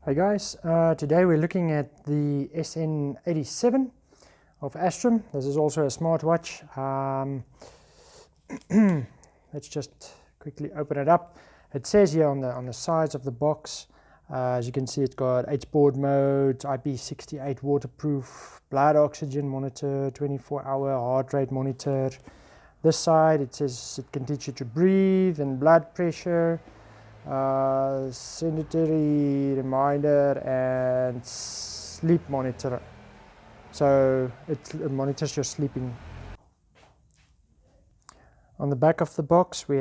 Hi guys, today we're looking at the SN87 of Astrum. This is also a smartwatch. Let's just quickly open it up. It says here on the sides of the box, as you can see, it's got H-board mode, IP68 waterproof, blood oxygen monitor, 24-hour heart rate monitor. This side it says it can teach you to breathe and blood pressure. Sanitary reminder and sleep monitor, so it monitors your sleeping. On the back of the box we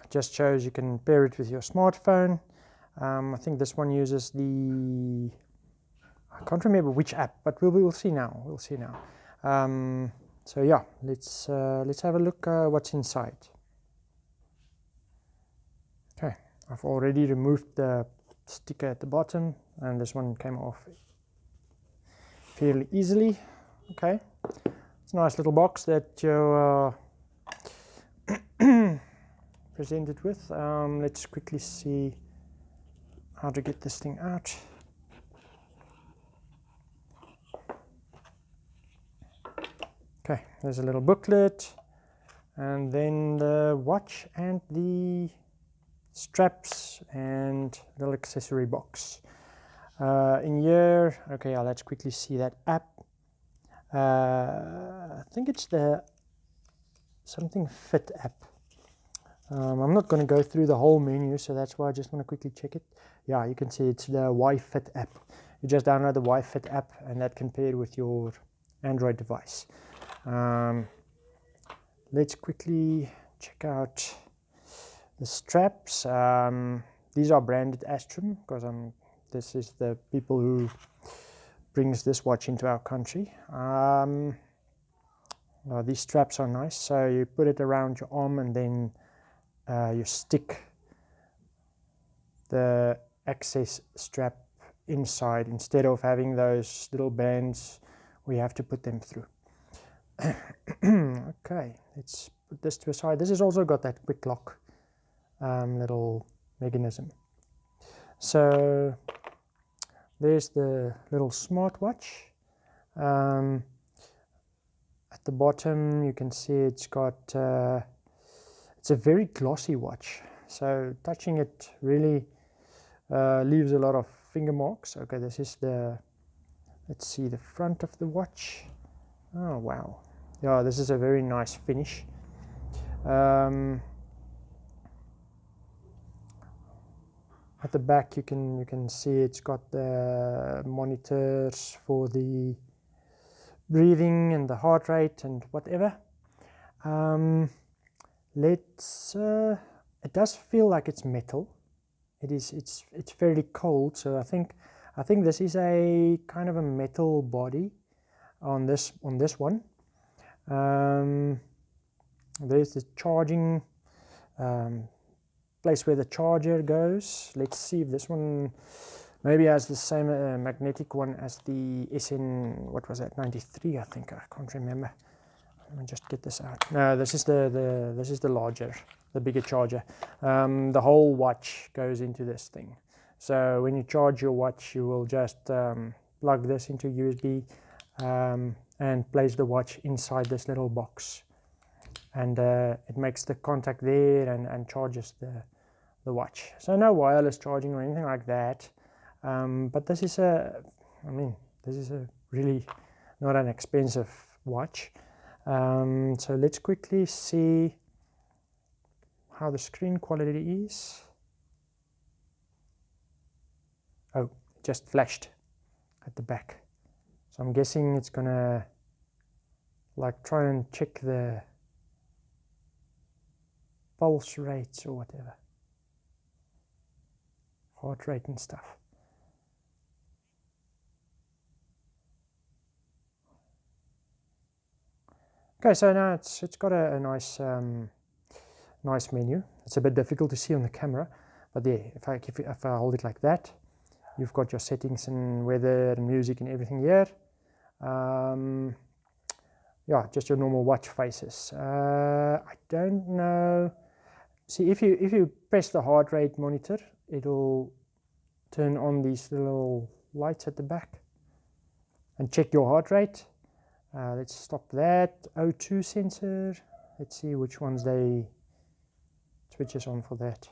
just shows you can pair it with your smartphone. I think this one uses the, I can't remember which app, but we'll see now. So yeah, let's have a look what's inside. Okay, I've already removed the sticker at the bottom and this one came off fairly easily. Okay, it's a nice little box that you're presented with. Let's quickly see how to get this thing out. Okay, there's a little booklet and then the watch and the straps and little accessory box. In here, okay, let's quickly see that app. I think it's the something fit app. I'm not going to go through the whole menu, so that's why I just want to quickly check it. Yeah, you can see it's the Wi-Fit app. You just download the Wi-Fit app and that can pair with your Android device. Let's quickly check out the straps. These are branded Astrum because this is the people who brings this watch into our country. These straps are nice, so you put it around your arm and then you stick the access strap inside instead of having those little bands where you have to put them through. Okay, let's put this to a side. This has also got that quick lock little mechanism. So there's the little smartwatch. At the bottom you can see it's got it's a very glossy watch, so touching it really leaves a lot of finger marks. Okay, this is the, let's see the front of the watch. Oh wow, yeah, this is a very nice finish. At the back you can see it's got the monitors for the breathing and the heart rate and whatever. It does feel like it's metal. It's fairly cold, so I think this is a kind of a metal body on this one. There's the charging place where the charger goes. Let's see if this one maybe has the same magnetic one as the SN, what was that, 93, I think. I can't remember. Let me just get this out. No, this is the larger, the bigger charger. The whole watch goes into this thing. So when you charge your watch, you will just plug this into USB and place the watch inside this little box. And it makes the contact there and charges the watch. So no wireless charging or anything like that. But this is this is a really not an expensive watch. So let's quickly see how the screen quality is. Oh, it just flashed at the back. So I'm guessing it's gonna like try and check the pulse rates or whatever, heart rate and stuff. Okay, so now it's got a nice nice menu. It's a bit difficult to see on the camera, but yeah, if I hold it like that, you've got your settings and weather and music and everything here. Yeah, just your normal watch faces. I don't know. See, if you press the heart rate monitor, it'll turn on these little lights at the back and check your heart rate. Let's stop that. O2 sensor. Let's see which ones they switches on for that.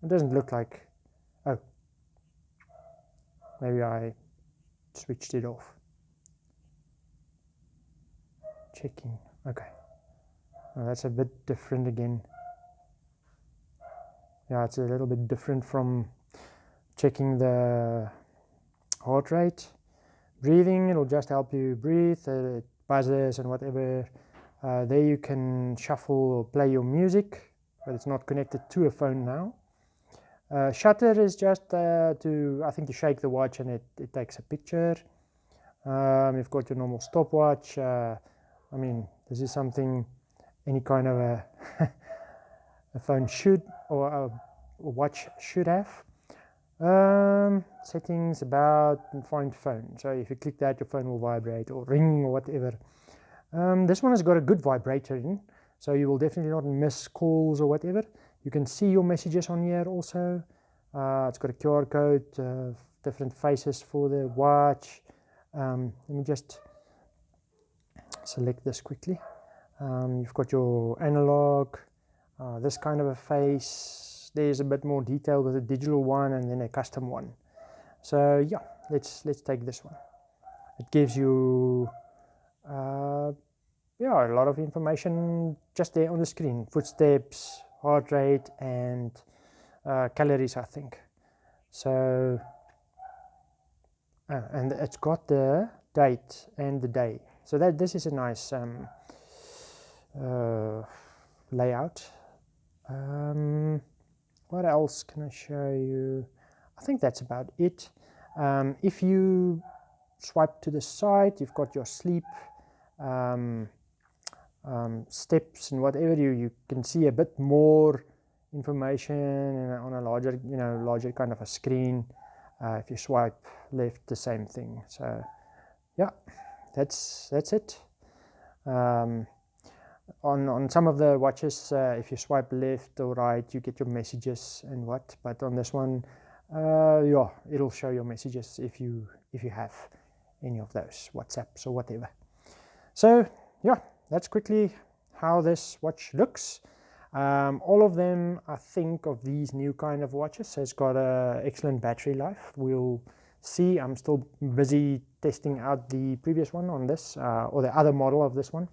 It doesn't look like, oh, maybe I switched it off. Checking, okay. Oh, that's a bit different again. Yeah, it's a little bit different from checking the heart rate. Breathing, it'll just help you breathe, buzzers and whatever. There you can shuffle or play your music, but it's not connected to a phone now. Shutter is just I think you shake the watch and it takes a picture. You've got your normal stopwatch. I mean, this is something any kind of a phone should, or a watch should have. Settings, about, and find phone. So if you click that, your phone will vibrate or ring or whatever. This one has got a good vibrator in, so you will definitely not miss calls or whatever. You can see your messages on here also. It's got a QR code, different faces for the watch. Let me just select this quickly. You've got your analog, this kind of a face. There's a bit more detail with a digital one and then a custom one. So yeah, let's take this one. It gives you yeah, a lot of information just there on the screen. Footsteps, heart rate, and calories, I think. So and it's got the date and the day. So this is a nice layout. What else can I show you? I think that's about it. If you swipe to the side, you've got your sleep, steps, and whatever. You can see a bit more information on a larger, larger kind of a screen. If you swipe left, the same thing. So yeah, that's it. On some of the watches, if you swipe left or right, you get your messages and what. But on this one, yeah, it'll show your messages if you have any of those, WhatsApps or whatever. So yeah, that's quickly how this watch looks. All of them, I think, of these new kind of watches has got an excellent battery life. We'll see. I'm still busy testing out the previous one on this, or the other model of this one.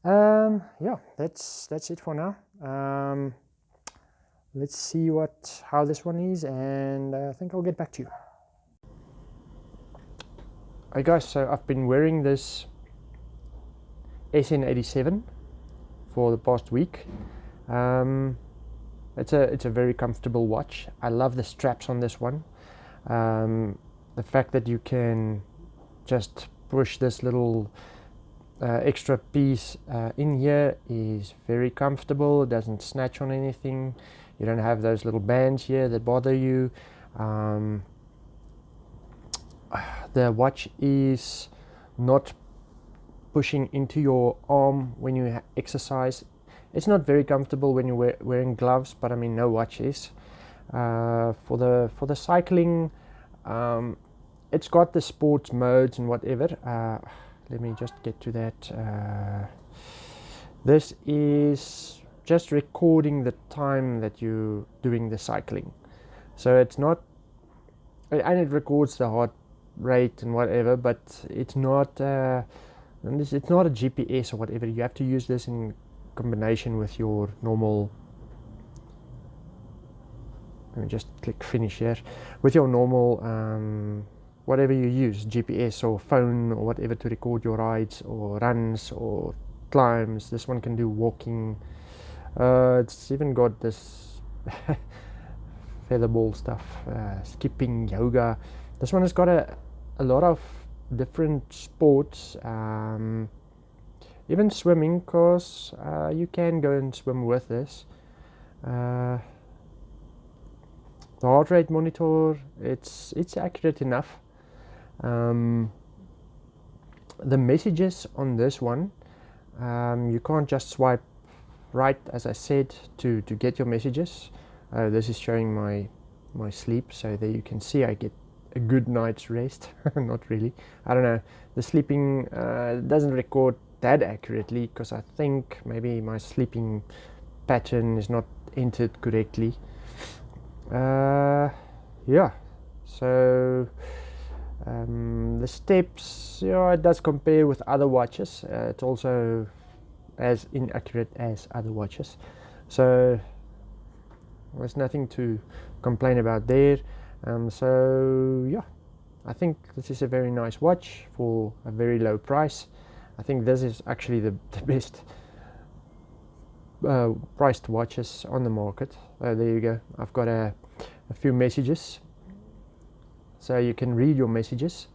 Yeah, that's it for now. Let's see how this one is, and I think I'll get back to you. Hi guys, so I've been wearing this SN87 for the past week. It's a very comfortable watch. I love the straps on this one. The fact that you can just push this little extra piece in here is very comfortable. It doesn't snatch on anything. You don't have those little bands here that bother you. The watch is not pushing into your arm when you exercise. It's not very comfortable when you're wearing gloves, but I mean, no watch is. For the cycling, it's got the sports modes and whatever. Let me just get to that. This is just recording the time that you're doing the cycling. So it's not, and it records the heart rate and whatever, but it's not it's not a GPS or whatever. You have to use this in combination with your normal, let me just click finish here, with your normal whatever you use, GPS or phone or whatever, to record your rides or runs or climbs. This one can do walking. It's even got this featherball stuff, skipping, yoga. This one has got a lot of different sports, even swimming, because you can go and swim with this. The heart rate monitor, it's accurate enough. The messages on this one, you can't just swipe right, as I said, to get your messages. This is showing my sleep, so there you can see I get a good night's rest. Not really, I don't know, the sleeping doesn't record that accurately because I think maybe my sleeping pattern is not entered correctly. Yeah, so the steps, yeah, it does compare with other watches. It's also as inaccurate as other watches, so there's nothing to complain about there. So yeah, I think this is a very nice watch for a very low price. I think this is actually the best priced watches on the market. There you go, I've got a few messages, so you can read your messages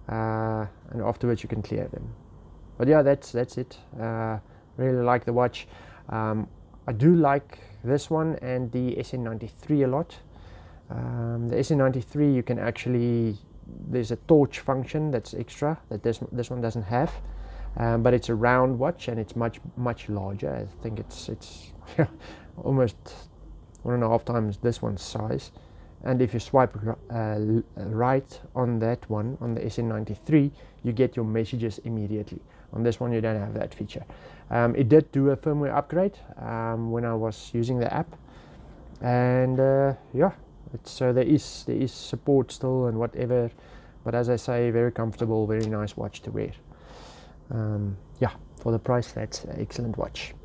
and afterwards you can clear them. But yeah, that's it. Really like the watch. I do like this one and the SN93 a lot. The SN93, you can actually, there's a torch function that's extra that this one doesn't have, but it's a round watch and it's much larger. I think it's almost 1.5 times this one's size. And if you swipe right on that one, on the SN93, you get your messages immediately. On this one you don't have that feature. It did do a firmware upgrade when I was using the app, and yeah, so there is support still and whatever, but as I say, very comfortable, very nice watch to wear. Yeah, for the price, that's an excellent watch.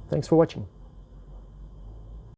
Thanks for watching.